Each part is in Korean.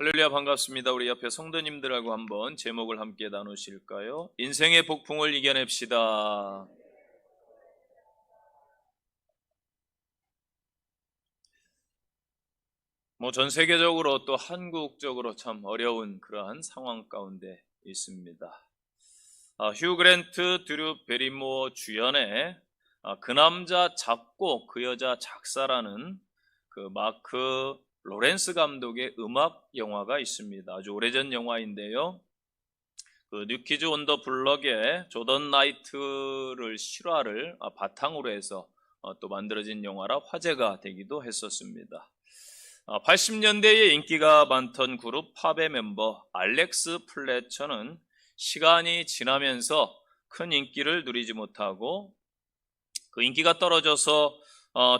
할렐루야, 반갑습니다. 우리 옆에 성도님들하고 한번 제목을 함께 나누실까요? 인생의 폭풍을 이겨냅시다. 전 세계적으로 또 한국적으로 참 어려운 그러한 상황 가운데 있습니다. 휴 그랜트, 드류 베리모어 주연의 그 남자 작고 그 여자 작사라는 그 마크 로렌스 감독의 음악 영화가 있습니다. 아주 오래전 영화인데요. 그 뉴키즈 온 더 블럭의 조던 나이트를 실화를 바탕으로 해서 또 만들어진 영화라 화제가 되기도 했었습니다. 80년대에 인기가 많던 그룹 팝의 멤버 알렉스 플래처는 시간이 지나면서 큰 인기를 누리지 못하고 그 인기가 떨어져서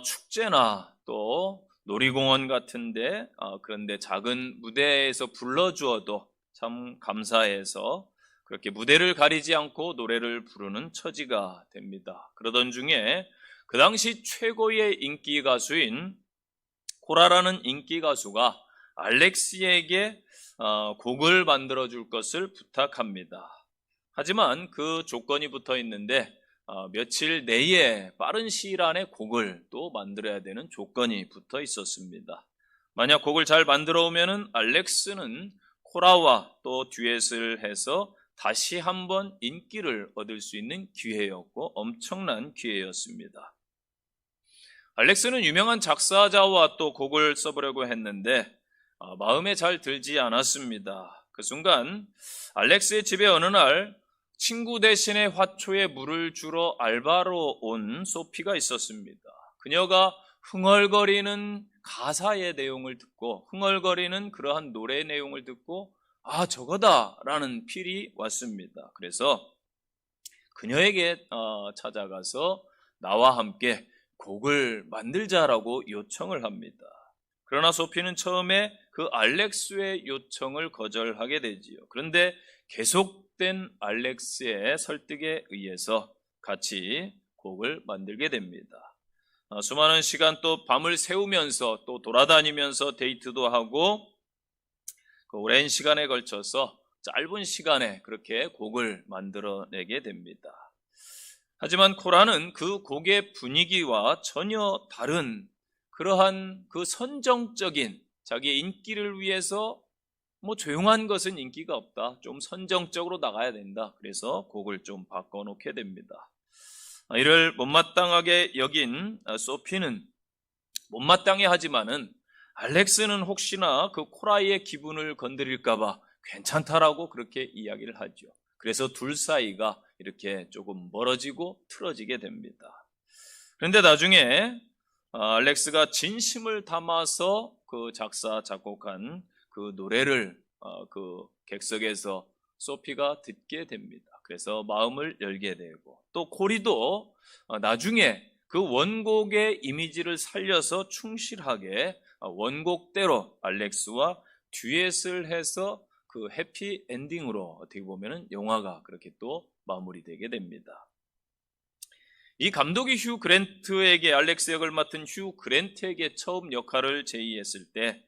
축제나 또 놀이공원 같은데 그런데 작은 무대에서 불러주어도 참 감사해서 그렇게 무대를 가리지 않고 노래를 부르는 처지가 됩니다. 그러던 중에 그 당시 최고의 인기 가수인 코라라는 인기 가수가 알렉스에게 곡을 만들어줄 것을 부탁합니다. 하지만 그 조건이 붙어 있는데 며칠 내에 빠른 시일 안에 곡을 또 만들어야 되는 조건이 붙어 있었습니다. 만약 곡을 잘 만들어 오면은 알렉스는 코라와 또 듀엣을 해서 다시 한번 인기를 얻을 수 있는 기회였고 엄청난 기회였습니다. 알렉스는 유명한 작사자와 또 곡을 써보려고 했는데 마음에 잘 들지 않았습니다. 그 순간 알렉스의 집에 어느 날 친구 대신에 화초에 물을 주러 알바로 온 소피가 있었습니다. 그녀가 흥얼거리는 가사의 내용을 듣고 흥얼거리는 그러한 노래 내용을 듣고 저거다라는 필이 왔습니다. 그래서 그녀에게 찾아가서 나와 함께 곡을 만들자라고 요청을 합니다. 그러나 소피는 처음에 그 알렉스의 요청을 거절하게 되지요. 그런데 계속된 알렉스의 설득에 의해서 같이 곡을 만들게 됩니다. 수많은 시간 또 밤을 새우면서 또 돌아다니면서 데이트도 하고 그 오랜 시간에 걸쳐서 짧은 시간에 그렇게 곡을 만들어내게 됩니다. 하지만 코라는 그 곡의 분위기와 전혀 다른 그러한 그 선정적인 자기의 인기를 위해서 조용한 것은 인기가 없다. 좀 선정적으로 나가야 된다. 그래서 곡을 좀 바꿔놓게 됩니다. 이를 못마땅하게 여긴 소피는 못마땅해 하지만은 알렉스는 혹시나 그 코라의 기분을 건드릴까봐 괜찮다라고 그렇게 이야기를 하죠. 그래서 둘 사이가 이렇게 조금 멀어지고 틀어지게 됩니다. 그런데 나중에 알렉스가 진심을 담아서 그 작사, 작곡한 그 노래를 그 객석에서 소피가 듣게 됩니다. 그래서 마음을 열게 되고 또 코리도 나중에 그 원곡의 이미지를 살려서 충실하게 원곡대로 알렉스와 듀엣을 해서 그 해피 엔딩으로 어떻게 보면은 영화가 그렇게 또 마무리되게 됩니다. 이 감독이 휴 그랜트에게 알렉스 역을 맡은 휴 그랜트에게 처음 역할을 제의했을 때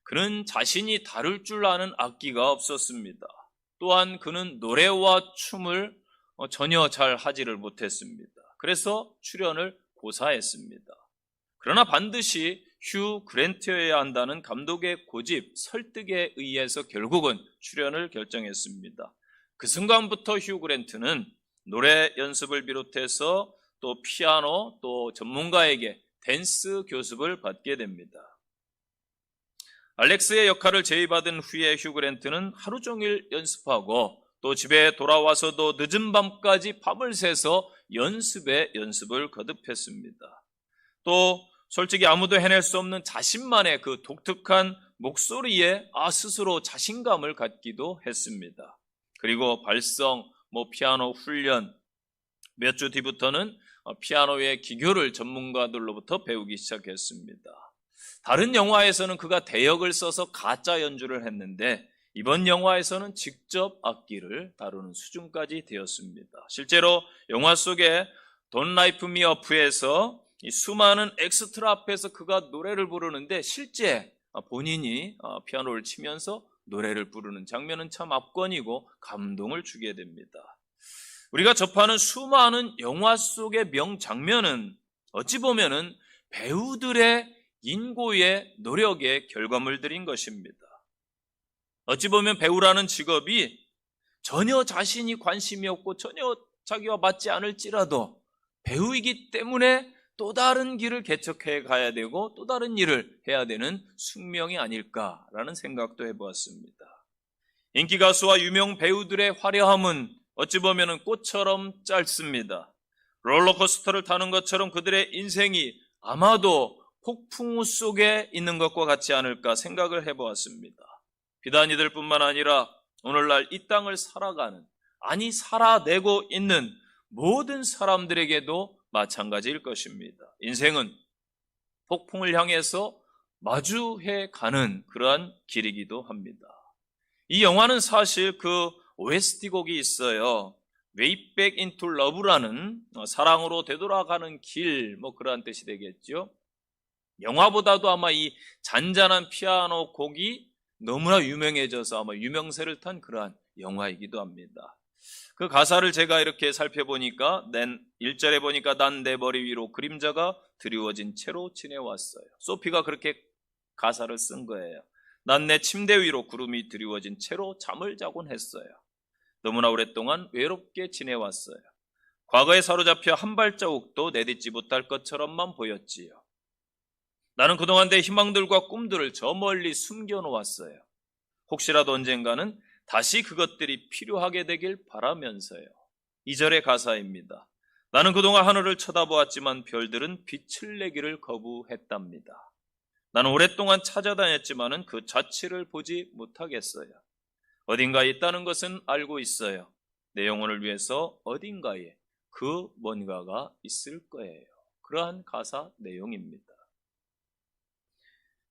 그는 자신이 다룰 줄 아는 악기가 없었습니다. 또한 그는 노래와 춤을 전혀 잘 하지를 못했습니다. 그래서 출연을 고사했습니다. 그러나 반드시 휴 그랜트여야 한다는 감독의 고집, 설득에 의해서 결국은 출연을 결정했습니다. 그 순간부터 휴 그랜트는 노래 연습을 비롯해서 또 피아노, 또 전문가에게 댄스 교습을 받게 됩니다. 알렉스의 역할을 제의받은 후에 휴 그랜트는 하루 종일 연습하고 또 집에 돌아와서도 늦은 밤까지 밤을 새서 연습을 거듭했습니다. 또 솔직히 아무도 해낼 수 없는 자신만의 그 독특한 목소리에 스스로 자신감을 갖기도 했습니다. 그리고 발성, 피아노 훈련, 몇 주 뒤부터는 피아노의 기교를 전문가들로부터 배우기 시작했습니다. 다른 영화에서는 그가 대역을 써서 가짜 연주를 했는데 이번 영화에서는 직접 악기를 다루는 수준까지 되었습니다. 실제로 영화 속에 Don't Lift Me Up에서 이 수많은 엑스트라 앞에서 그가 노래를 부르는데 실제 본인이 피아노를 치면서 노래를 부르는 장면은 참 압권이고 감동을 주게 됩니다. 우리가 접하는 수많은 영화 속의 명장면은 어찌 보면은 배우들의 인고의 노력의 결과물들인 것입니다. 어찌 보면 배우라는 직업이 전혀 자신이 관심이 없고 전혀 자기와 맞지 않을지라도 배우이기 때문에 또 다른 길을 개척해 가야 되고 또 다른 일을 해야 되는 숙명이 아닐까라는 생각도 해보았습니다. 인기 가수와 유명 배우들의 화려함은 어찌 보면 꽃처럼 짧습니다. 롤러코스터를 타는 것처럼 그들의 인생이 아마도 폭풍우 속에 있는 것과 같지 않을까 생각을 해보았습니다. 비단 이들뿐만 아니라 오늘날 이 땅을 살아가는, 아니 살아내고 있는 모든 사람들에게도 마찬가지일 것입니다. 인생은 폭풍을 향해서 마주해 가는 그러한 길이기도 합니다. 이 영화는 사실 그 OST 곡이 있어요. Way Back into Love라는 사랑으로 되돌아가는 길, 그러한 뜻이 되겠죠. 영화보다도 아마 이 잔잔한 피아노 곡이 너무나 유명해져서 아마 유명세를 탄 그러한 영화이기도 합니다. 그 가사를 제가 이렇게 살펴보니까 1절에 보니까 난 내 머리 위로 그림자가 드리워진 채로 지내왔어요. 소피가 그렇게 가사를 쓴 거예요. 난 내 침대 위로 구름이 드리워진 채로 잠을 자곤 했어요. 너무나 오랫동안 외롭게 지내왔어요. 과거에 사로잡혀 한 발자국도 내딛지 못할 것처럼만 보였지요. 나는 그동안 내 희망들과 꿈들을 저 멀리 숨겨놓았어요. 혹시라도 언젠가는 다시 그것들이 필요하게 되길 바라면서요. 2절의 가사입니다. 나는 그동안 하늘을 쳐다보았지만 별들은 빛을 내기를 거부했답니다. 나는 오랫동안 찾아다녔지만 그 자취를 보지 못하겠어요. 어딘가에 있다는 것은 알고 있어요. 내 영혼을 위해서 어딘가에 그 뭔가가 있을 거예요. 그러한 가사 내용입니다.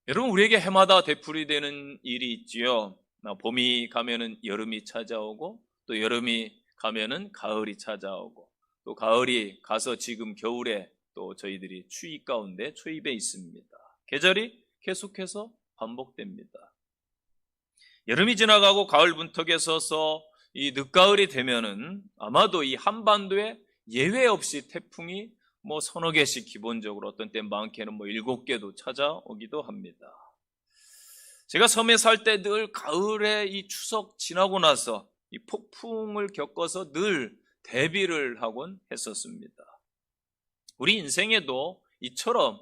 여러분, 우리에게 해마다 되풀이되는 일이 있지요. 봄이 가면은 여름이 찾아오고 또 여름이 가면은 가을이 찾아오고 또 가을이 가서 지금 겨울에 또 저희들이 추위 가운데 초입에 있습니다. 계절이 계속해서 반복됩니다. 여름이 지나가고 가을 문턱에 서서 이 늦가을이 되면은 아마도 이 한반도에 예외 없이 태풍이 서너 개씩 기본적으로 어떤 때 많게는 7개도 찾아오기도 합니다. 제가 섬에 살 때 늘 가을에 이 추석 지나고 나서 이 폭풍을 겪어서 늘 대비를 하곤 했었습니다. 우리 인생에도 이처럼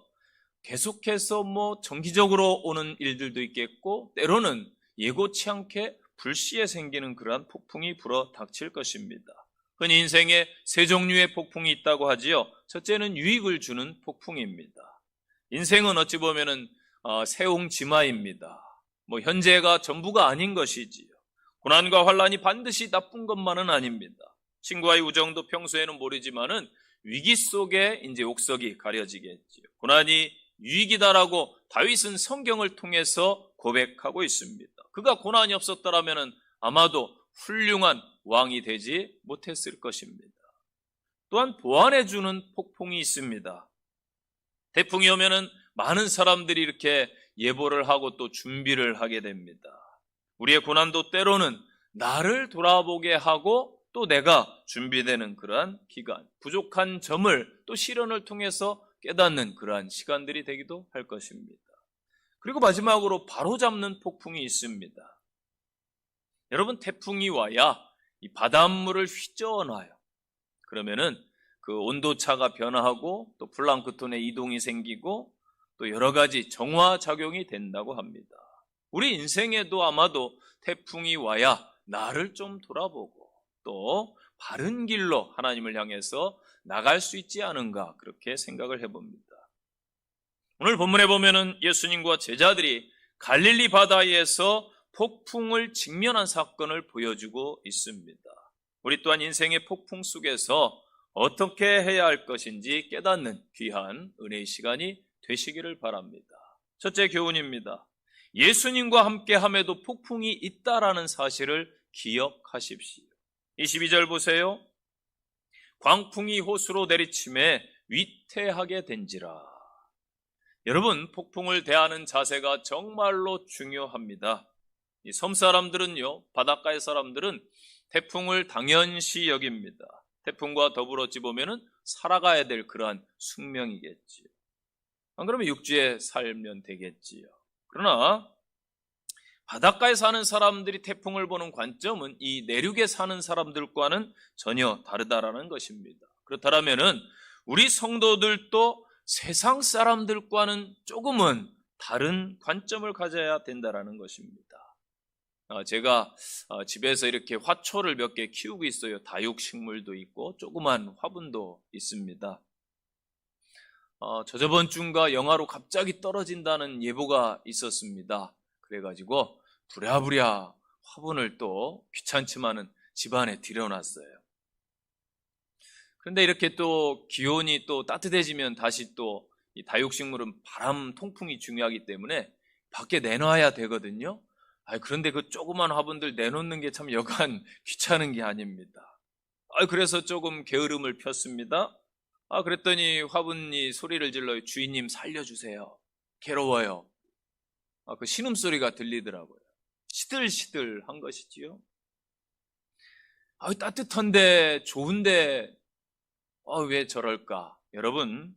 계속해서 정기적으로 오는 일들도 있겠고 때로는 예고치 않게 불시에 생기는 그러한 폭풍이 불어 닥칠 것입니다. 흔히 인생에 세 종류의 폭풍이 있다고 하지요. 첫째는 유익을 주는 폭풍입니다. 인생은 어찌 보면은 세옹지마입니다. 현재가 전부가 아닌 것이지요. 고난과 환란이 반드시 나쁜 것만은 아닙니다. 친구와의 우정도 평소에는 모르지만은 위기 속에 이제 옥석이 가려지겠지요. 고난이 유익이다라고 다윗은 성경을 통해서 고백하고 있습니다. 그가 고난이 없었더라면은 아마도 훌륭한 왕이 되지 못했을 것입니다. 또한 보완해주는 폭풍이 있습니다. 태풍이 오면은 많은 사람들이 이렇게 예보를 하고 또 준비를 하게 됩니다. 우리의 고난도 때로는 나를 돌아보게 하고 또 내가 준비되는 그러한 기간, 부족한 점을 또 시련을 통해서 깨닫는 그러한 시간들이 되기도 할 것입니다. 그리고 마지막으로 바로잡는 폭풍이 있습니다. 여러분, 태풍이 와야 이 바닷물을 휘저어놔요. 그러면은 그 온도차가 변화하고 또 플랑크톤의 이동이 생기고 또 여러 가지 정화작용이 된다고 합니다. 우리 인생에도 아마도 태풍이 와야 나를 좀 돌아보고 또 바른 길로 하나님을 향해서 나갈 수 있지 않은가 그렇게 생각을 해봅니다. 오늘 본문에 보면은 예수님과 제자들이 갈릴리 바다에서 폭풍을 직면한 사건을 보여주고 있습니다. 우리 또한 인생의 폭풍 속에서 어떻게 해야 할 것인지 깨닫는 귀한 은혜의 시간이 되시기를 바랍니다. 첫째 교훈입니다. 예수님과 함께함에도 폭풍이 있다라는 사실을 기억하십시오. 22절 보세요. 광풍이 호수로 내리침에 위태하게 된지라. 여러분, 폭풍을 대하는 자세가 정말로 중요합니다. 이 섬 사람들은요, 바닷가의 사람들은 태풍을 당연시 여깁니다. 태풍과 더불어 보면은 살아가야 될 그러한 숙명이겠지요. 안 그러면 육지에 살면 되겠지요. 그러나 바닷가에 사는 사람들이 태풍을 보는 관점은 이 내륙에 사는 사람들과는 전혀 다르다라는 것입니다. 그렇다면은 우리 성도들도 세상 사람들과는 조금은 다른 관점을 가져야 된다라는 것입니다. 제가 집에서 이렇게 화초를 몇 개 키우고 있어요. 다육식물도 있고 조그만 화분도 있습니다. 저번 주인가 영하로 갑자기 떨어진다는 예보가 있었습니다. 그래가지고 부랴부랴 화분을 또 귀찮지만은 집안에 들여놨어요. 그런데 이렇게 또 기온이 또 따뜻해지면 다시 또 이 다육식물은 바람 통풍이 중요하기 때문에 밖에 내놔야 되거든요. 그런데 그 조그만 화분들 내놓는 게 참 여간 귀찮은 게 아닙니다. 그래서 조금 게으름을 폈습니다. 그랬더니 화분이 소리를 질러요. 주인님 살려주세요. 괴로워요. 그 신음소리가 들리더라고요. 시들시들한 것이지요. 따뜻한데 좋은데 왜 저럴까? 여러분,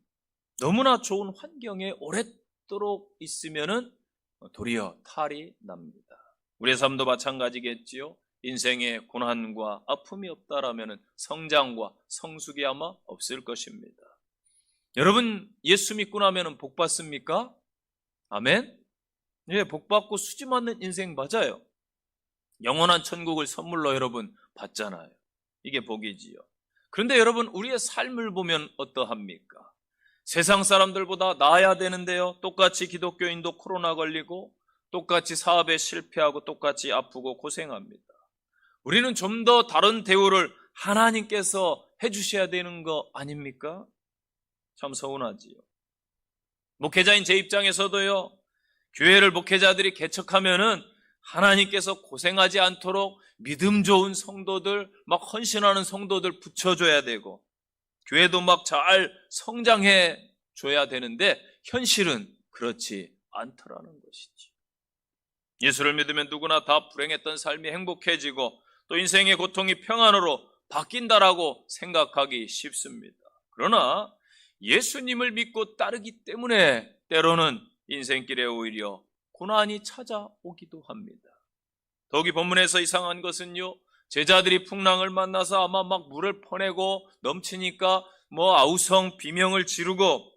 너무나 좋은 환경에 오랫도록 있으면은 도리어 탈이 납니다. 우리의 삶도 마찬가지겠지요. 인생에 고난과 아픔이 없다라면 성장과 성숙이 아마 없을 것입니다. 여러분, 예수 믿고 나면 복 받습니까? 아멘? 예, 복 받고 수지 맞는 인생 맞아요. 영원한 천국을 선물로 여러분 받잖아요. 이게 복이지요. 그런데 여러분, 우리의 삶을 보면 어떠합니까? 세상 사람들보다 나아야 되는데요. 똑같이 기독교인도 코로나 걸리고 똑같이 사업에 실패하고 똑같이 아프고 고생합니다. 우리는 좀 더 다른 대우를 하나님께서 해주셔야 되는 거 아닙니까? 참 서운하지요. 목회자인 제 입장에서도요, 교회를 목회자들이 개척하면은 하나님께서 고생하지 않도록 믿음 좋은 성도들, 막 헌신하는 성도들 붙여줘야 되고, 교회도 막 잘 성장해 줘야 되는데 현실은 그렇지 않더라는 것이지. 예수를 믿으면 누구나 다 불행했던 삶이 행복해지고 또 인생의 고통이 평안으로 바뀐다라고 생각하기 쉽습니다. 그러나 예수님을 믿고 따르기 때문에 때로는 인생길에 오히려 고난이 찾아오기도 합니다. 더욱이 본문에서 이상한 것은요, 제자들이 풍랑을 만나서 아마 막 물을 퍼내고 넘치니까 아우성 비명을 지르고,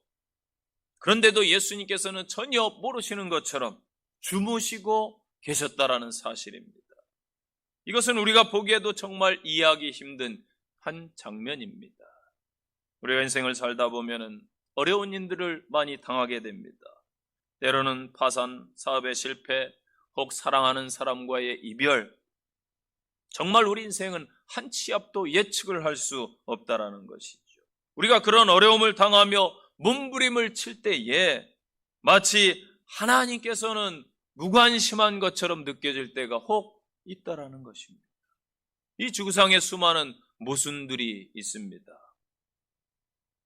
그런데도 예수님께서는 전혀 모르시는 것처럼 주무시고 계셨다라는 사실입니다. 이것은 우리가 보기에도 정말 이해하기 힘든 한 장면입니다. 우리가 인생을 살다 보면은 어려운 일들을 많이 당하게 됩니다. 때로는 파산, 사업의 실패, 혹 사랑하는 사람과의 이별, 정말 우리 인생은 한 치 앞도 예측을 할 수 없다라는 것이죠. 우리가 그런 어려움을 당하며 몸부림을 칠 때에 마치 하나님께서는 무관심한 것처럼 느껴질 때가 혹 있다라는 것입니다. 이 지구상에 수많은 모순들이 있습니다.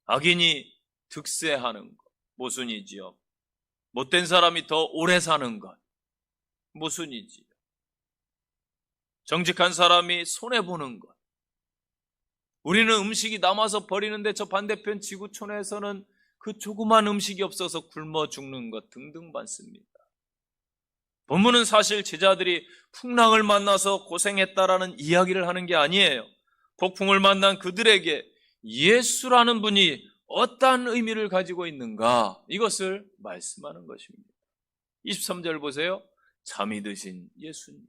악인이 득세하는 것, 모순이지요. 못된 사람이 더 오래 사는 것, 모순이지요. 정직한 사람이 손해보는 것. 우리는 음식이 남아서 버리는데 저 반대편 지구촌에서는 그 조그만 음식이 없어서 굶어 죽는 것 등등 많습니다. 본문은 사실 제자들이 풍랑을 만나서 고생했다라는 이야기를 하는 게 아니에요. 폭풍을 만난 그들에게 예수라는 분이 어떠한 의미를 가지고 있는가, 이것을 말씀하는 것입니다. 23절 보세요. 잠이 드신 예수님.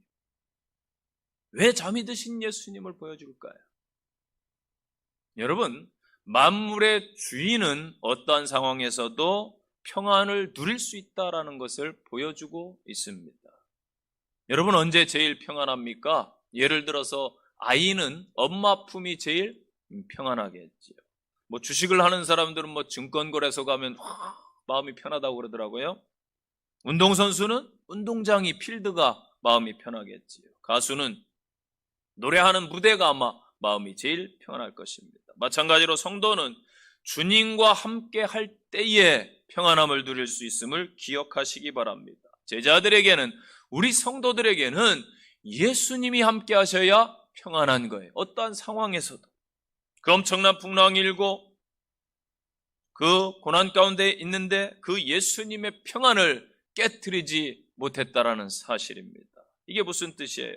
왜 잠이 드신 예수님을 보여줄까요? 여러분, 만물의 주인은 어떠한 상황에서도 평안을 누릴 수 있다는 것을 보여주고 있습니다. 여러분, 언제 제일 평안합니까? 예를 들어서 아이는 엄마 품이 제일 평안하겠지요. 주식을 하는 사람들은 증권거래소 가면 마음이 편하다고 그러더라고요. 운동선수는 운동장이, 필드가 마음이 편하겠지요. 가수는 노래하는 무대가 아마 마음이 제일 평안할 것입니다. 마찬가지로 성도는 주님과 함께 할 때에 평안함을 누릴 수 있음을 기억하시기 바랍니다. 제자들에게는, 우리 성도들에게는 예수님이 함께 하셔야 평안한 거예요. 어떠한 상황에서도. 그 엄청난 풍랑이 일고 그 고난 가운데 있는데 그 예수님의 평안을 깨트리지 못했다라는 사실입니다. 이게 무슨 뜻이에요?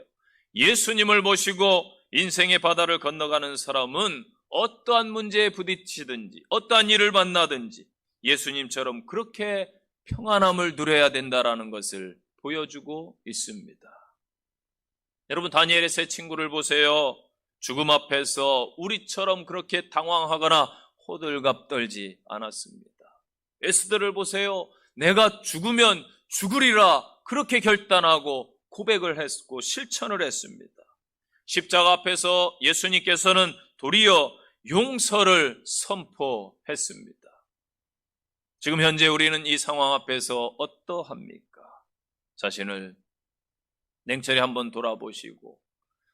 예수님을 모시고 인생의 바다를 건너가는 사람은 어떠한 문제에 부딪히든지 어떠한 일을 만나든지 예수님처럼 그렇게 평안함을 누려야 된다라는 것을 보여주고 있습니다. 여러분, 다니엘의 세 친구를 보세요. 죽음 앞에서 우리처럼 그렇게 당황하거나 호들갑 떨지 않았습니다. 에스더를 보세요. 내가 죽으면 죽으리라 그렇게 결단하고 고백을 했고 실천을 했습니다. 십자가 앞에서 예수님께서는 도리어 용서를 선포했습니다. 지금 현재 우리는 이 상황 앞에서 어떠합니까? 자신을 냉철히 한번 돌아보시고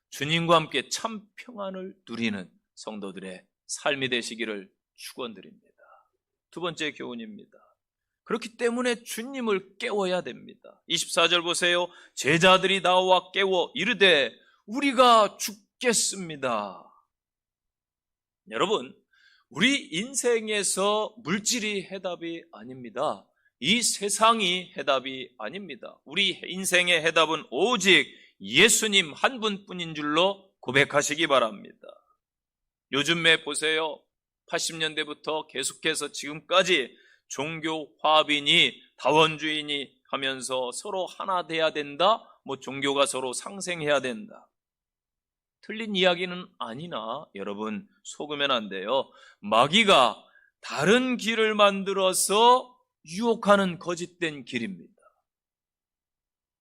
주님과 함께 참 평안을 누리는 성도들의 삶이 되시기를 축원드립니다. 두 번째 교훈입니다. 그렇기 때문에 주님을 깨워야 됩니다. 24절 보세요. 제자들이 나와 깨워 이르되 우리가 죽겠습니다. 여러분, 우리 인생에서 물질이 해답이 아닙니다. 이 세상이 해답이 아닙니다. 우리 인생의 해답은 오직 예수님 한 분뿐인 줄로 고백하시기 바랍니다. 요즘에 보세요. 80년대부터 계속해서 지금까지 종교 화합이니 다원주의니 하면서 서로 하나 돼야 된다, 종교가 서로 상생해야 된다. 틀린 이야기는 아니나 여러분 속으면 안 돼요. 마귀가 다른 길을 만들어서 유혹하는 거짓된 길입니다.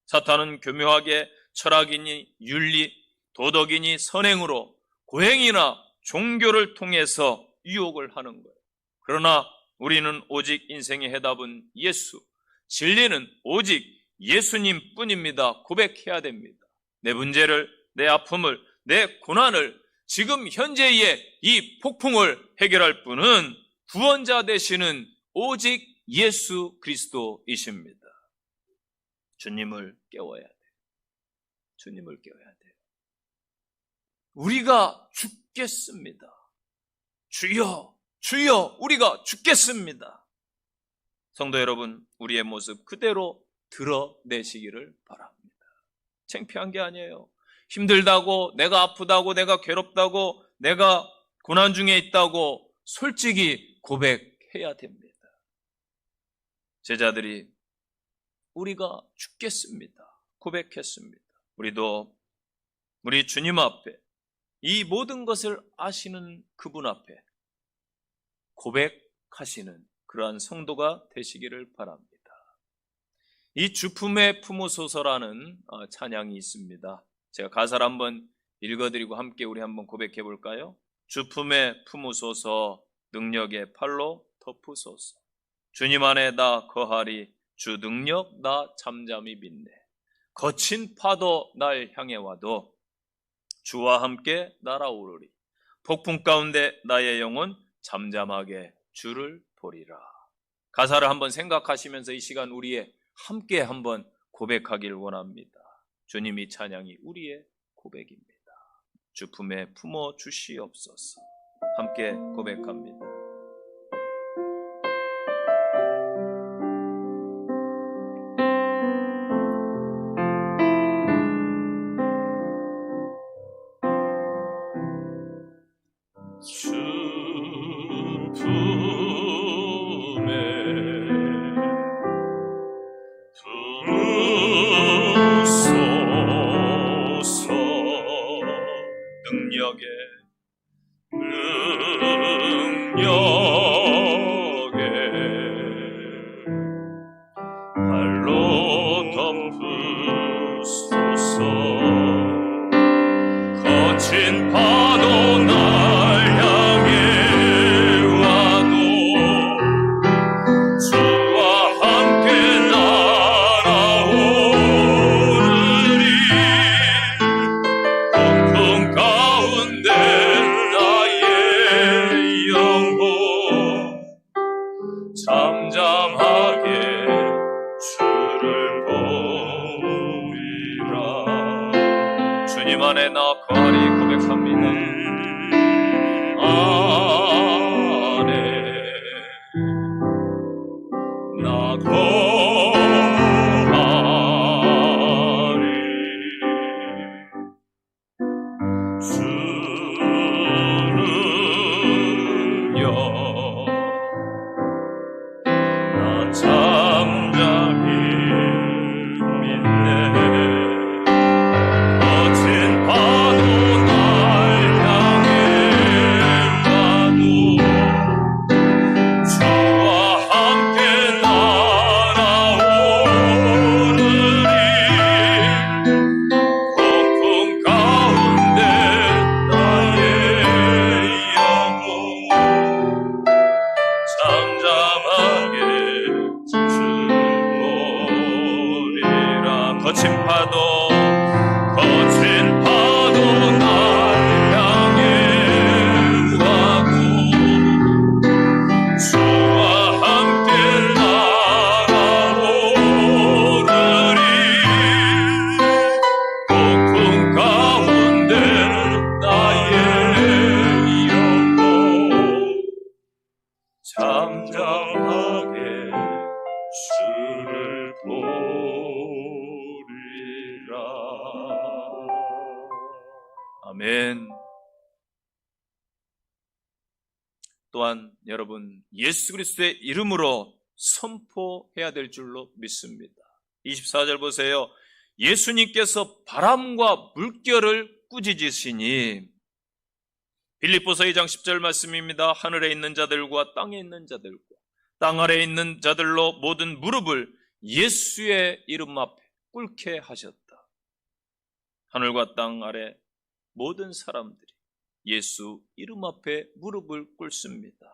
사탄은 교묘하게 철학이니 윤리, 도덕이니 선행으로 고행이나 종교를 통해서 유혹을 하는 거예요. 그러나 우리는 오직 인생의 해답은 예수, 진리는 오직 예수님 뿐입니다. 고백해야 됩니다. 내 문제를, 내 아픔을, 내 고난을, 지금 현재의 이 폭풍을 해결할 분은 구원자 되시는 오직 예수 그리스도이십니다. 주님을 깨워야 돼요. 주님을 깨워야 돼요. 우리가 죽겠습니다. 주여, 주여, 우리가 죽겠습니다. 성도 여러분, 우리의 모습 그대로 드러내시기를 바랍니다. 창피한 게 아니에요. 힘들다고, 내가 아프다고, 내가 괴롭다고, 내가 고난 중에 있다고 솔직히 고백해야 됩니다. 제자들이 우리가 죽겠습니다 고백했습니다. 우리도 우리 주님 앞에 이 모든 것을 아시는 그분 앞에 고백하시는 그러한 성도가 되시기를 바랍니다. 이 주품에 품으소서라는 찬양이 있습니다. 제가 가사를 한번 읽어드리고 함께 우리 한번 고백해 볼까요? 주품에 품으소서 능력의 팔로 덮으소서. 주님 안에 나 거하리 주 능력 나 잠잠히 믿네. 거친 파도 날 향해 와도 주와 함께 날아오르리. 폭풍 가운데 나의 영혼 잠잠하게 주를 보리라. 가사를 한번 생각하시면서 이 시간 우리의 함께 한번 고백하길 원합니다. 주님이 찬양이 우리의 고백입니다. 주품에 품어 주시옵소서. 함께 고백합니다. 발로 덮으소서. 거친 파도 날 향해 와도 주와 함께 날아오르리. 폭풍 가운데 나의 영혼 잠잠 주님 안에 나 거하리 고백합니다. 안에 나 거하리 주는요 나 잠잠히 믿네. 거친 파도 날 향해 와도 주와 함께 날아오르리. 폭풍 가운데 나의 영혼 잠잠하게 지키리라. 거친 파도 날 향해 와도 주와 함께 날아오르리. 폭풍 가운데 나의 영혼 잠잠하게 주를 보리라. 아멘. 또한 여러분 예수 그리스도의 이름으로 선포해야 될 줄로 믿습니다. 24절 보세요. 예수님께서 바람과 물결을 꾸짖으시니. 빌립보서 2장 10절 말씀입니다. 하늘에 있는 자들과 땅에 있는 자들과 땅 아래에 있는 자들로 모든 무릎을 예수의 이름 앞에 꿇게 하셨다. 하늘과 땅 아래 모든 사람들이 예수 이름 앞에 무릎을 꿇습니다.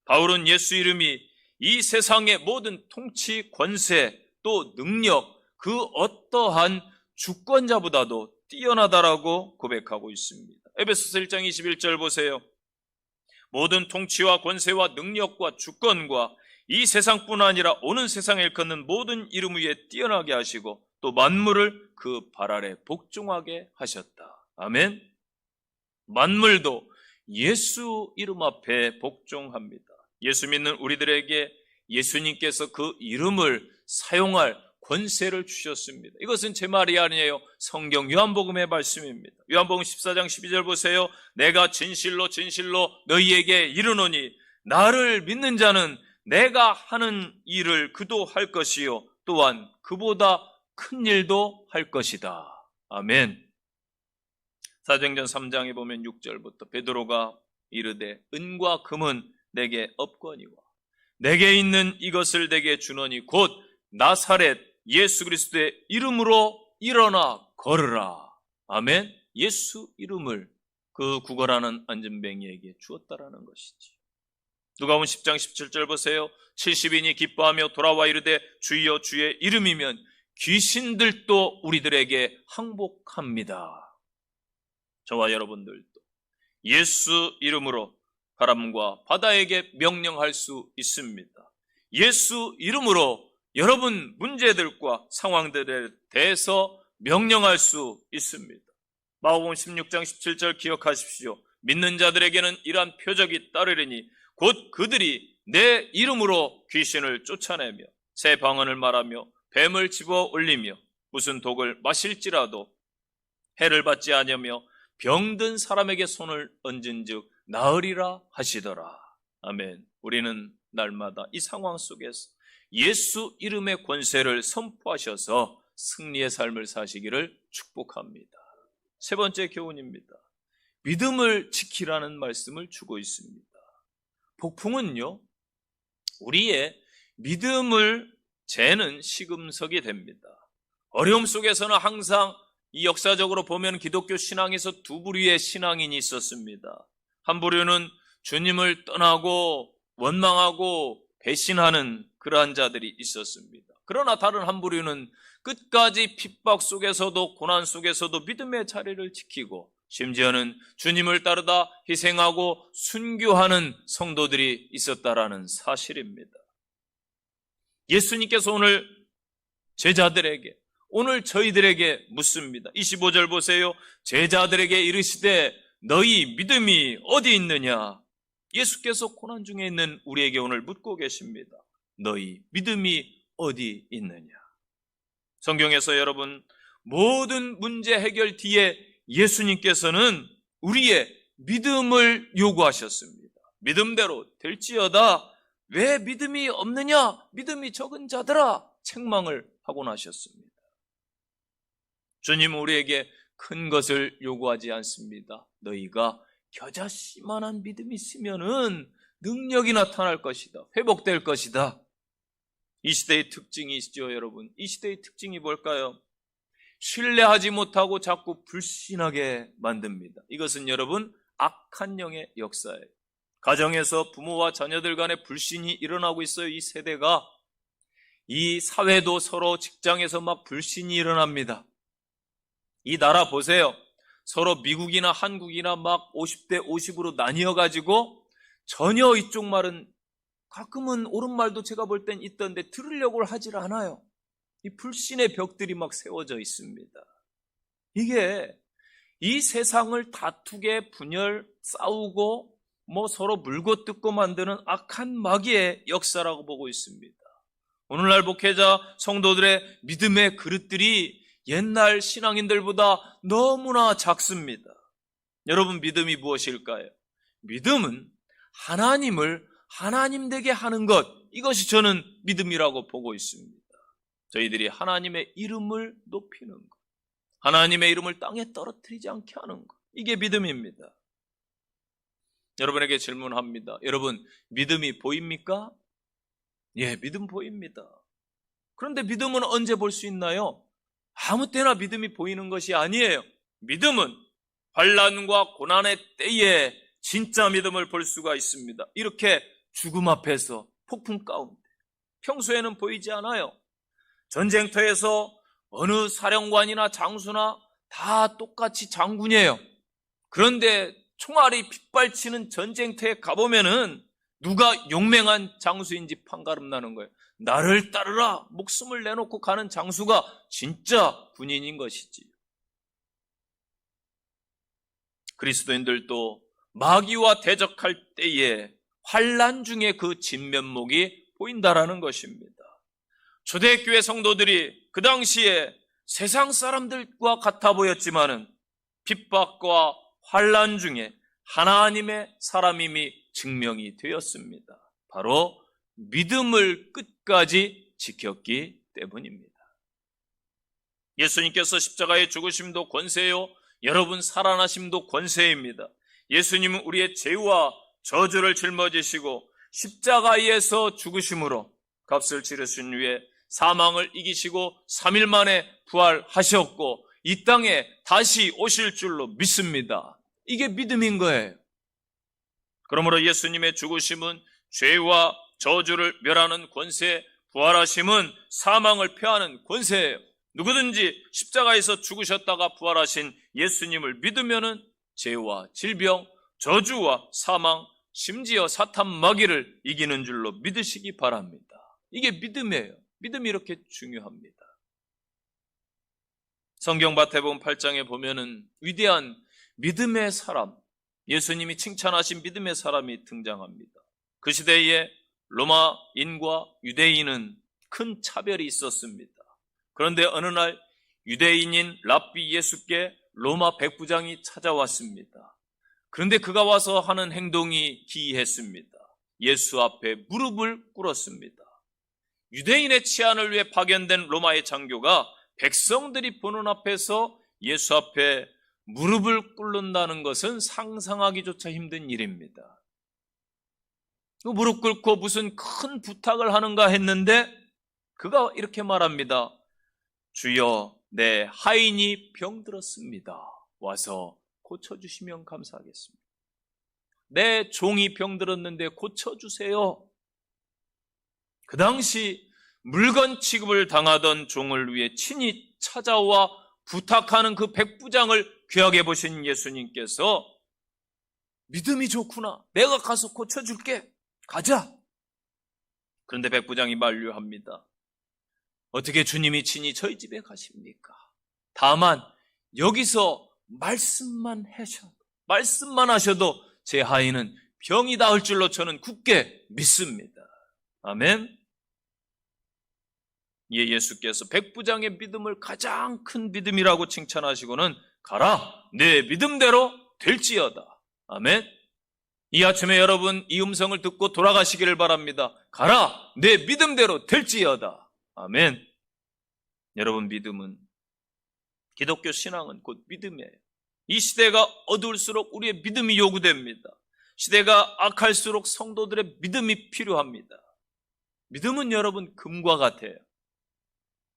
바울은 예수 이름이 이 세상의 모든 통치, 권세, 또 능력, 그 어떠한 주권자보다도 뛰어나다라고 고백하고 있습니다. 에베소서 1장 21절 보세요. 모든 통치와 권세와 능력과 주권과 이 세상뿐 아니라 오는 세상에 일컫는 모든 이름 위에 뛰어나게 하시고 또 만물을 그 발 아래 복종하게 하셨다. 아멘. 만물도 예수 이름 앞에 복종합니다. 예수 믿는 우리들에게 예수님께서 그 이름을 사용할 권세를 주셨습니다. 이것은 제 말이 아니에요. 성경 요한복음의 말씀입니다. 요한복음 14장 12절 보세요. 내가 진실로 진실로 너희에게 이르노니 나를 믿는 자는 내가 하는 일을 그도 할 것이요 또한 그보다 큰 일도 할 것이다. 아멘. 사도행전 3장에 보면 6절부터 베드로가 이르되 은과 금은 내게 없거니와 내게 있는 이것을 내게 주노니 곧 나사렛 예수 그리스도의 이름으로 일어나 걸으라. 아멘. 예수 이름을 그 구걸하는 안전뱅이에게 주었다라는 것이지. 누가복음 10장 17절 보세요. 70인이 기뻐하며 돌아와 이르되 주여 주의 이름이면 귀신들도 우리들에게 항복합니다. 저와 여러분들도 예수 이름으로 바람과 바다에게 명령할 수 있습니다. 예수 이름으로 여러분 문제들과 상황들에 대해서 명령할 수 있습니다. 마가복음 16장 17절 기억하십시오. 믿는 자들에게는 이러한 표적이 따르리니 곧 그들이 내 이름으로 귀신을 쫓아내며 새 방언을 말하며 뱀을 집어 올리며 무슨 독을 마실지라도 해를 받지 아니하며 병든 사람에게 손을 얹은즉 나으리라 하시더라. 아멘. 우리는 날마다 이 상황 속에서 예수 이름의 권세를 선포하셔서 승리의 삶을 사시기를 축복합니다. 세 번째 교훈입니다. 믿음을 지키라는 말씀을 주고 있습니다. 폭풍은요, 우리의 믿음을 재는 시금석이 됩니다. 어려움 속에서는 항상 이 역사적으로 보면 기독교 신앙에서 두 부류의 신앙인이 있었습니다. 한 부류는 주님을 떠나고 원망하고 배신하는 그러한 자들이 있었습니다. 그러나 다른 한 부류는 끝까지 핍박 속에서도 고난 속에서도 믿음의 자리를 지키고 심지어는 주님을 따르다 희생하고 순교하는 성도들이 있었다라는 사실입니다. 예수님께서 오늘 제자들에게 오늘 저희들에게 묻습니다. 25절 보세요. 제자들에게 이르시되 너희 믿음이 어디 있느냐? 예수께서 고난 중에 있는 우리에게 오늘 묻고 계십니다. 너희 믿음이 어디 있느냐? 성경에서 여러분, 모든 문제 해결 뒤에 예수님께서는 우리의 믿음을 요구하셨습니다. 믿음대로 될지어다. 왜 믿음이 없느냐? 믿음이 적은 자들아, 책망을 하곤 하셨습니다. 주님은 우리에게 큰 것을 요구하지 않습니다. 너희가 겨자씨만한 믿음이 있으면은 능력이 나타날 것이다. 회복될 것이다. 이 시대의 특징이 있죠, 여러분. 이 시대의 특징이 뭘까요? 신뢰하지 못하고 자꾸 불신하게 만듭니다. 이것은 여러분, 악한 영의 역사예요. 가정에서 부모와 자녀들 간의 불신이 일어나고 있어요. 이 세대가. 이 사회도 서로 직장에서 막 불신이 일어납니다. 이 나라 보세요. 서로 미국이나 한국이나 막 50대 50으로 나뉘어가지고 전혀 이쪽 말은 가끔은 옳은 말도 제가 볼 땐 있던데 들으려고 하질 않아요. 이 불신의 벽들이 막 세워져 있습니다. 이게 이 세상을 다투게 분열, 싸우고 뭐 서로 물고 뜯고 만드는 악한 마귀의 역사라고 보고 있습니다. 오늘날 목회자 성도들의 믿음의 그릇들이 옛날 신앙인들보다 너무나 작습니다. 여러분, 믿음이 무엇일까요? 믿음은 하나님을 하나님 되게 하는 것, 이것이 저는 믿음이라고 보고 있습니다. 저희들이 하나님의 이름을 높이는 것, 하나님의 이름을 땅에 떨어뜨리지 않게 하는 것, 이게 믿음입니다. 여러분에게 질문합니다. 여러분, 믿음이 보입니까? 예, 믿음 보입니다. 그런데 믿음은 언제 볼 수 있나요? 아무 때나 믿음이 보이는 것이 아니에요. 믿음은 환난과 고난의 때에 진짜 믿음을 볼 수가 있습니다. 이렇게 죽음 앞에서, 폭풍 가운데, 평소에는 보이지 않아요. 전쟁터에서 어느 사령관이나 장수나 다 똑같이 장군이에요. 그런데 총알이 빗발치는 전쟁터에 가보면은 누가 용맹한 장수인지 판가름 나는 거예요. 나를 따르라 목숨을 내놓고 가는 장수가 진짜 군인인 것이지. 그리스도인들도 마귀와 대적할 때에 환난 중에 그 진면목이 보인다라는 것입니다. 초대교회 성도들이 그 당시에 세상 사람들과 같아 보였지만은 핍박과 환난 중에 하나님의 사람임이 증명이 되었습니다. 바로 믿음을 끝까지 지켰기 때문입니다. 예수님께서 십자가의 죽으심도 권세요, 여러분 살아나심도 권세입니다. 예수님은 우리의 죄와 저주를 짊어지시고 십자가에서 죽으심으로 값을 치르신 후에 사망을 이기시고 3일 만에 부활하셨고 이 땅에 다시 오실 줄로 믿습니다. 이게 믿음인 거예요. 그러므로 예수님의 죽으심은 죄와 저주를 멸하는 권세, 부활하심은 사망을 폐하는 권세예요. 누구든지 십자가에서 죽으셨다가 부활하신 예수님을 믿으면은 죄와 질병, 저주와 사망, 심지어 사탄 마귀를 이기는 줄로 믿으시기 바랍니다. 이게 믿음이에요. 믿음이 이렇게 중요합니다. 성경 마태복음 8장에 보면은 위대한 믿음의 사람, 예수님이 칭찬하신 믿음의 사람이 등장합니다. 그 시대에 로마인과 유대인은 큰 차별이 있었습니다. 그런데 어느 날 유대인인 랍비 예수께 로마 백부장이 찾아왔습니다. 그런데 그가 와서 하는 행동이 기이했습니다. 예수 앞에 무릎을 꿇었습니다. 유대인의 치안을 위해 파견된 로마의 장교가 백성들이 보는 앞에서 예수 앞에 무릎을 꿇는다는 것은 상상하기조차 힘든 일입니다. 무릎 꿇고 무슨 큰 부탁을 하는가 했는데 그가 이렇게 말합니다. 주여, 내 하인이 병들었습니다. 와서 고쳐주시면 감사하겠습니다. 내 종이 병들었는데 고쳐주세요. 그 당시 물건 취급을 당하던 종을 위해 친히 찾아와 부탁하는 그 백부장을 귀하게 보신 예수님께서 믿음이 좋구나. 내가 가서 고쳐줄게. 가자. 그런데 백부장이 만류합니다. 어떻게 주님이 친히 저희 집에 가십니까? 다만 여기서 말씀만 하셔도 제 아이는 병이 나을 줄로 저는 굳게 믿습니다. 아멘. 이에 예수께서 백부장의 믿음을 가장 큰 믿음이라고 칭찬하시고는 가라, 내 믿음대로 될지어다. 아멘. 이 아침에 여러분 이 음성을 듣고 돌아가시기를 바랍니다. 가라, 내 믿음대로 될지어다. 아멘. 여러분, 믿음은, 기독교 신앙은 곧 믿음이에요. 이 시대가 어두울수록 우리의 믿음이 요구됩니다. 시대가 악할수록 성도들의 믿음이 필요합니다. 믿음은 여러분 금과 같아요.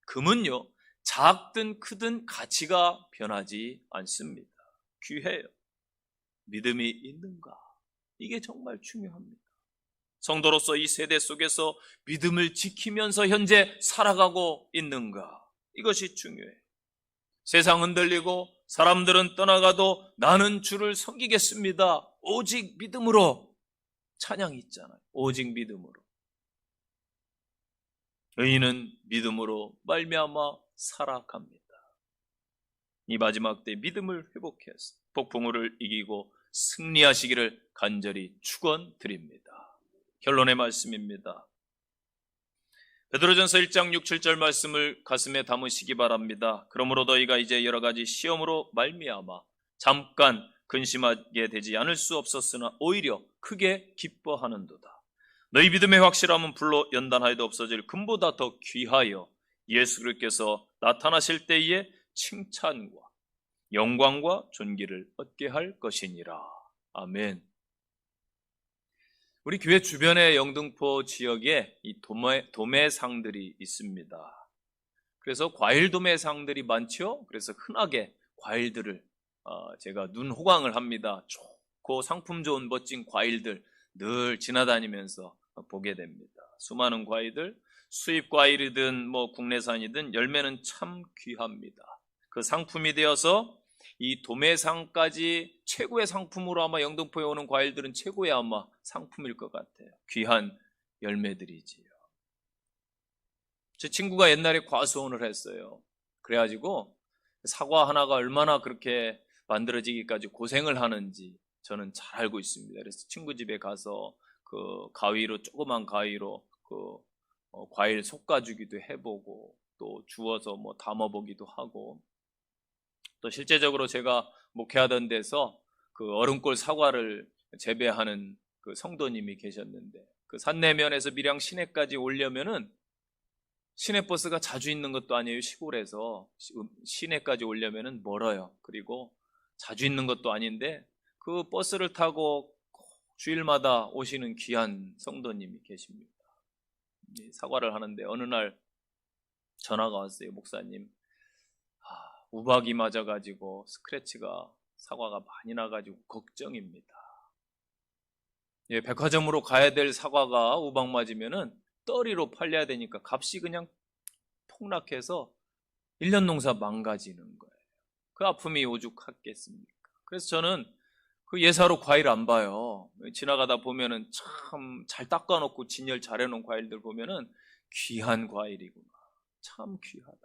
금은요, 작든 크든 가치가 변하지 않습니다. 귀해요. 믿음이 있는가? 이게 정말 중요합니다. 성도로서 이 세대 속에서 믿음을 지키면서 현재 살아가고 있는가? 이것이 중요해요. 세상 흔들리고 사람들은 떠나가도 나는 주를 섬기겠습니다. 오직 믿음으로. 찬양이 있잖아요. 오직 믿음으로. 의인은 믿음으로 말미암아 살아갑니다. 이 마지막 때 믿음을 회복해서 폭풍우를 이기고 승리하시기를 간절히 축원드립니다. 결론의 말씀입니다. 베드로전서 1장 6, 7절 말씀을 가슴에 담으시기 바랍니다. 그러므로 너희가 이제 여러 가지 시험으로 말미암아 잠깐 근심하게 되지 않을 수 없었으나 오히려 크게 기뻐하는도다. 너희 믿음의 확실함은 불로 연단하여도 없어질 금보다 더 귀하여 예수 그리스도께서 나타나실 때에 칭찬과 영광과 존귀를 얻게 할 것이니라. 아멘. 우리 교회 주변의 영등포 지역에 이 도매상들이 있습니다. 그래서 과일 도매상들이 많죠. 그래서 흔하게 과일들을 제가 눈 호강을 합니다. 좋고 상품 좋은 멋진 과일들 늘 지나다니면서 보게 됩니다. 수많은 과일들, 수입 과일이든 뭐 국내산이든 열매는 참 귀합니다. 그 상품이 되어서 이 도매상까지 최고의 상품으로 아마 영등포에 오는 과일들은 최고의 아마 상품일 것 같아요. 귀한 열매들이지요. 제 친구가 옛날에 과수원을 했어요. 그래가지고 사과 하나가 얼마나 그렇게 만들어지기까지 고생을 하는지 저는 잘 알고 있습니다. 그래서 친구 집에 가서 그 가위로, 조그만 가위로 과일 솎아주기도 해보고 또 주워서 뭐 담아보기도 하고, 또 실제적으로 제가 목회하던 데서 그 얼음골 사과를 재배하는 그 성도님이 계셨는데, 그 산내면에서 밀양 시내까지 오려면은 시내버스가 자주 있는 것도 아니에요. 시골에서 시내까지 오려면은 멀어요. 그리고 자주 있는 것도 아닌데 그 버스를 타고 주일마다 오시는 귀한 성도님이 계십니다. 사과를 하는데 어느 날 전화가 왔어요. 목사님, 우박이 맞아가지고 스크래치가 사과가 많이 나가지고 걱정입니다. 백화점으로 가야 될 사과가 우박 맞으면은 떨이로 팔려야 되니까 값이 그냥 폭락해서 1년 농사 망가지는 거예요. 그 아픔이 오죽하겠습니까? 그래서 저는 그 예사로 과일 안 봐요. 지나가다 보면은 참 잘 닦아놓고 진열 잘 해놓은 과일들 보면은 귀한 과일이구나. 참 귀하다.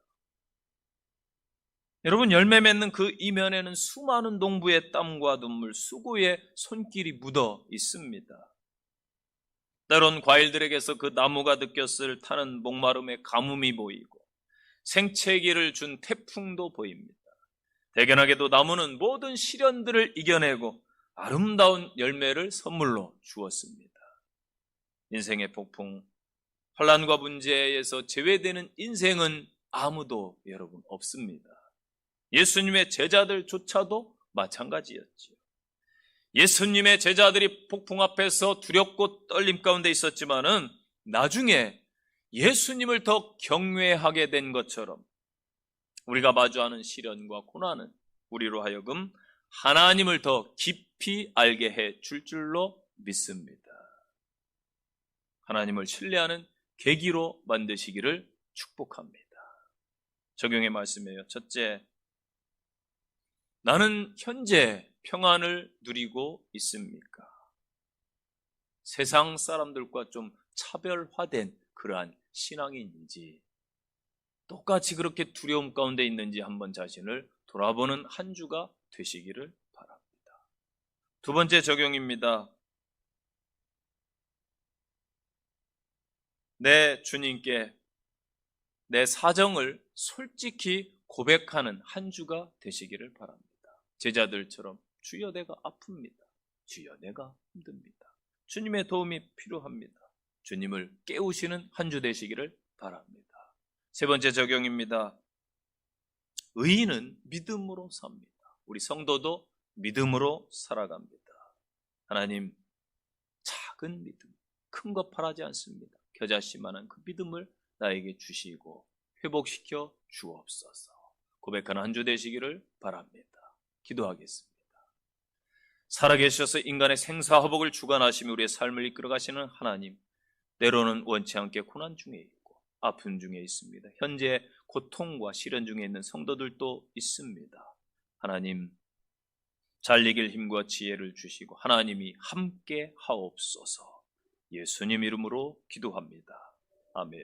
여러분, 열매 맺는 그 이면에는 수많은 농부의 땀과 눈물, 수고의 손길이 묻어 있습니다. 때론 과일들에게서 그 나무가 느꼈을 타는 목마름의 가뭄이 보이고 생채기를 준 태풍도 보입니다. 대견하게도 나무는 모든 시련들을 이겨내고 아름다운 열매를 선물로 주었습니다. 인생의 폭풍, 환난과 문제에서 제외되는 인생은 아무도 여러분 없습니다. 예수님의 제자들조차도 마찬가지였지요. 예수님의 제자들이 폭풍 앞에서 두렵고 떨림 가운데 있었지만은 나중에 예수님을 더 경외하게 된 것처럼 우리가 마주하는 시련과 고난은 우리로 하여금 하나님을 더 깊이 알게 해 줄 줄로 믿습니다. 하나님을 신뢰하는 계기로 만드시기를 축복합니다. 적용의 말씀이에요. 첫째, 나는 현재 평안을 누리고 있습니까? 세상 사람들과 좀 차별화된 그러한 신앙인지, 똑같이 그렇게 두려움 가운데 있는지 한번 자신을 돌아보는 한 주가 되시기를 바랍니다. 두 번째 적용입니다. 내 주님께 내 사정을 솔직히 고백하는 한 주가 되시기를 바랍니다. 제자들처럼 주여 내가 아픕니다. 주여 내가 힘듭니다. 주님의 도움이 필요합니다. 주님을 깨우시는 한 주 되시기를 바랍니다. 세 번째 적용입니다. 의인은 믿음으로 삽니다. 우리 성도도 믿음으로 살아갑니다. 하나님, 작은 믿음, 큰 것 바라지 않습니다. 겨자씨만한 그 믿음을 나에게 주시고 회복시켜 주옵소서. 고백하는 한 주 되시기를 바랍니다. 기도하겠습니다. 살아계셔서 인간의 생사화복을 주관하시며 우리의 삶을 이끌어가시는 하나님, 때로는 원치 않게 고난 중에 있고 아픔 중에 있습니다. 현재 고통과 시련 중에 있는 성도들도 있습니다. 하나님, 잘 이길 힘과 지혜를 주시고 하나님이 함께 하옵소서. 예수님 이름으로 기도합니다. 아멘.